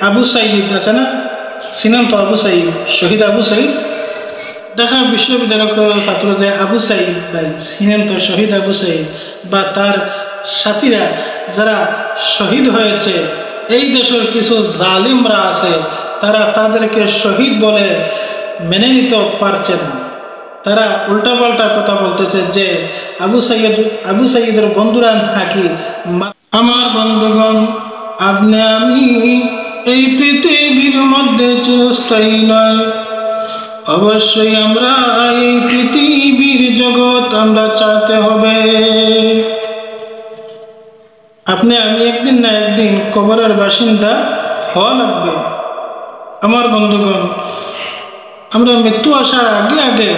আবু সাঈদ আছে না, চিনেন তো আবু সাঈদ, শহীদ আবু সাঈদ, ঢাকা বিশ্ববিদ্যালয়ের ছাত্র যে আবু সাঈদ ভাই, চিনেন তো শহীদ আবু সাঈদ, বা তার সাথীরা যারা শহীদ হয়েছে, এই দেশের কিছু জালিমরা আছে, তারা তাদেরকে শহীদ বলে মেনে নিতে পারছে না। তারা উল্টাপাল্টা কথা বলতেছে যে আবু সাঈদের বন্ধুরা নাকি। আমার বন্ধুগণ, আপনি আমি এই পৃথিবীর মধ্যে চিরস্থায়ী নয়। অবশ্যই আমরা এই পৃথিবীর জগৎ আমরা চাইতে হবে। আপনি আমি একদিন না একদিন কবরের বাসিন্দা হওয়া লাগবে। আমার বন্ধুগণ, আমরা মৃত্যু আসার আগে আগে,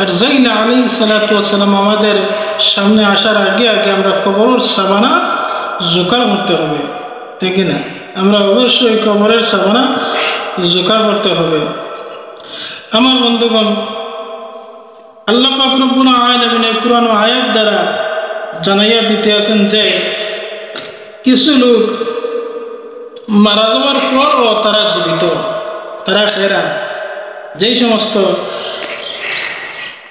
আর জাইলা আলাইহিস সালাতু ওয়াস সালাম আমাদের সামনে আসার আগে আগে আমরা কবরের সাবানা জোগাড় করতে হবে, ঠিক না? আমরা অবশ্যই কবরের সাবানা জোগাড় করতে হবে। আমার বন্ধুগণ, আল্লাহ পাক রব্বুল আলামিন কুরআন আয়াত দ্বারা জানাইয়া দিতে আছেন যে কিছু লোক মারা যাওয়ার পরও তারা জীবিত, তারা খেরা, যেই সমস্ত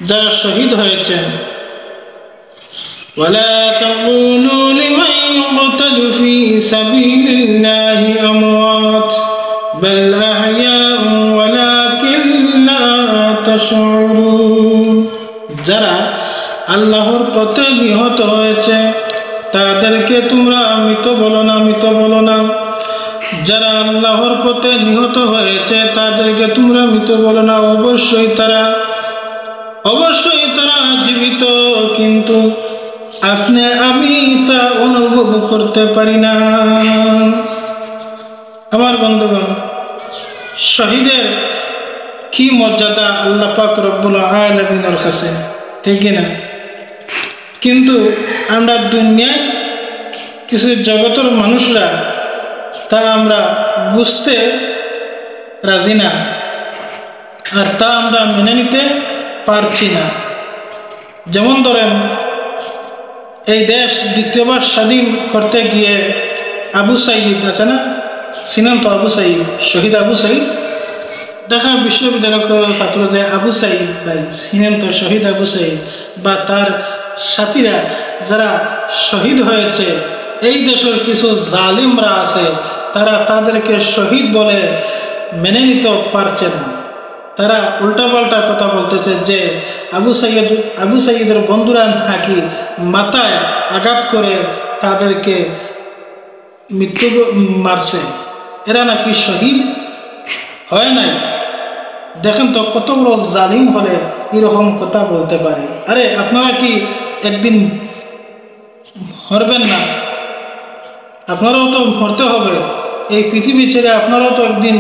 যারা শহীদ হয়েছেন। ওয়ালা তাকুলু লিমান ইউকতালু ফি সাবিলিল্লাহি আমওয়াত বাল আহইয়াউ ওয়ালাকিন লা তাশউরুন। যারা আল্লাহর পথে নিহত হয়েছে তাদেরকে তোমরা মৃত বলো না, মৃত বলো না। যারা আল্লাহর পথে নিহত হয়েছে তাদেরকে তোমরা মৃত বলো না। অবশ্যই তারা জীবিত, কিন্তু আপনি আমি তা অনুভব করতে পারি না। আমার বন্ধুগণ, শহীদের কি মর্যাদা আল্লাহ পাক রব্বুল আলামিনের কাছে, ঠিক না? কিন্তু আমরা দুনিয়ায় কিছু জগতের মানুষরা তা আমরা বুঝতে রাজি না, আর তা আমরা মেনে নিতে পারছি না। যেমন ধরেন, এই দেশ দ্বিতীয়বার স্বাধীন করতে গিয়ে আবু সাঈদ আছে না, চিনেন তো আবু সাঈদ, শহীদ আবু সাঈদ, ঢাকা বিশ্ববিদ্যালয়ের ছাত্র যে আবু সাঈদ ভাই, চিনেন তো শহীদ আবু সাঈদ, বা তার সাথীরা যারা শহীদ হয়েছে, এই দেশের কিছু জালিমরা আছে, তারা তাদেরকে শহীদ বলে মেনে নিতে পারছে না। তারা উল্টাপাল্টা কথা বলতেছে যে আবু সাঈদের বন্ধুরা নাকি মাথায় আঘাত করে তাদেরকে মৃত্যু মারছে, এরা নাকি শহীদ হয় নাই। দেখেন তো কত বড় জালিম হলে এরকম কথা বলতে পারে। আরে আপনারা কি একদিন মরবেন না? আপনারাও তো মরতে হবে, এই পৃথিবী ছেড়ে আপনারাও তো একদিন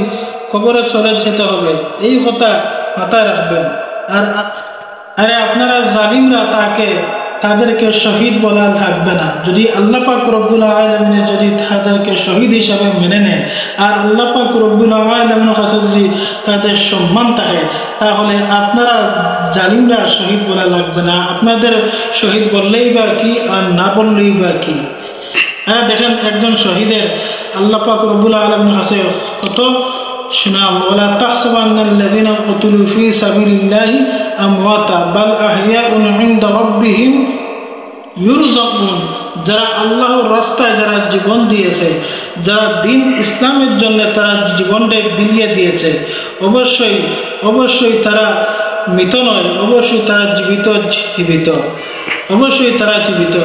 কবরে চলে যেতে হবে, এই কথা মাথায় রাখবেন। আরে আপনারা জালিমরা তাদেরকে শহীদ বলা থাকবে না। যদি আল্লাহ পাক রব্বুল আলামিন যদি তাদেরকে শহীদ হিসাবে মেনে নেয়, আর আল্লাহ পাক রব্বুল আলামিনের কাছে যদি তাদের সম্মান থাকে, তাহলে আপনারা জালিমরা শহীদ বলা লাগবে না। আপনাদের শহীদ বললেই বা কি, আর না বললেই বা কি। দেখেন, একজন শহীদের আল্লাহ পাক রব্বুল আলামিনের কাছে কত সুনাম। ওয়ালা তাহসাবান্নাল্লাযীনা কুতিলু ফী সাবিলিল্লাহি আমওয়াতা বাল আহইয়াউন ইনদা রাব্বিহিম ইউরযাকুন। যারা আল্লাহর রাস্তায় যারা জীবন দিয়েছে, যারা দ্বীন ইসলামের জন্য তারা জীবনটা বিলিয়ে দিয়েছে, অবশ্যই তারা মৃত নয়, অবশ্যই তারা জীবিত, অবশ্যই তারা জীবিত।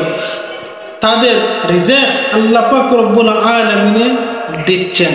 তাদের রিজিক আল্লাহ পাক রব্বুল আলামিন দিচ্ছেন।